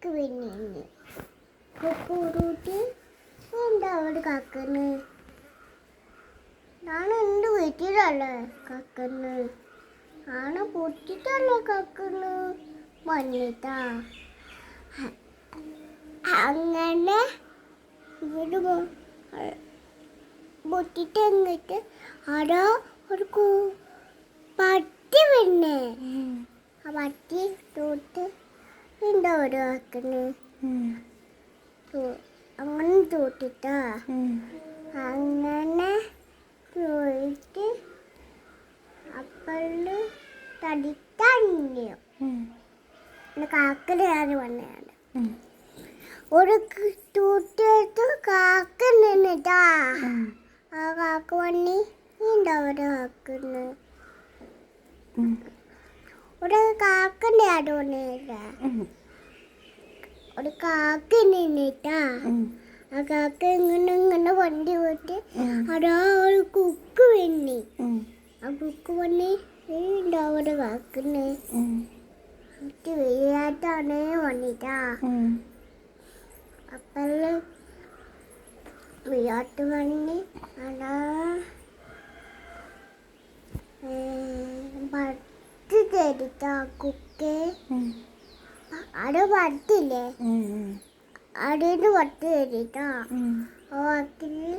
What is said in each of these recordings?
Cook പിന്നെ കുക്കൂട്ട് എന്താ അവിടെ കാക്കണ്? ഞാൻ എൻ്റെ വീട്ടിലല്ലേ കാക്കണ്, ആണ് പൊട്ടിട്ടല്ലേ കാക്കണ് മഞ്ഞിട്ടാ. അങ്ങനെ ഇവിടെ പൊട്ടിട്ട് എന്നിട്ട് അവിടെ ഒരു പട്ടി പിന്നെ ആ പട്ടി തൂട്ട് എന്താ ഒരു കാക്കണ് അങ്ങനെ തൂട്ടിട്ടാ. അങ്ങനെ പോയിട്ട് അപ്പള് തടിക്കോ കാക്കലാണ് വന്നതാണ്. ഒരു തൂട്ടിട്ട് കാക്ക നിന്നിട്ടാ. ആ കാക്ക വന്നി എന്താ ഒരു കാക്കന്ന് ഒരു കാക്കൻ്റെ ആട് വന്നില്ല. ഒരു കാക്ക നിന്നിട്ടാ. ആ കാക്ക ഇങ്ങനെ ഇങ്ങനെ വണ്ടി പോയിട്ട് അതാ ഒരു കുക്ക് വന്നി. ആ കുക്ക് വന്നി എന്താ ഒരു കാക്കന്ന് വെയിലായിട്ടാണ് വന്നിട്ടാ. അപ്പല് വെയിലാട്ട് വന്നി അതാ പട്ടി തേടിട്ടാ കുക്ക്. അവിടെ പട്ടില്ലേ, അടേന്ന് പട്ടി തേടിട്ടാ. ആ പട്ടിന്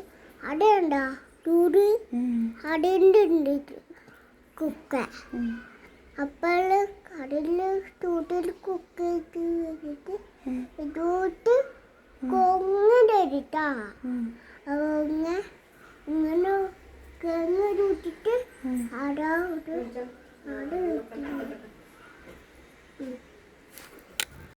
അടയുണ്ടാ ചൂട് അടേൻ്റെ ഉണ്ട് കുക്ക. അപ്പോള് കടലില് ചൂട്ടിൽ കുക്ക് കഴിഞ്ഞിട്ട് ഇതോട്ട് കൊങ്ങ് തേടിട്ടാ.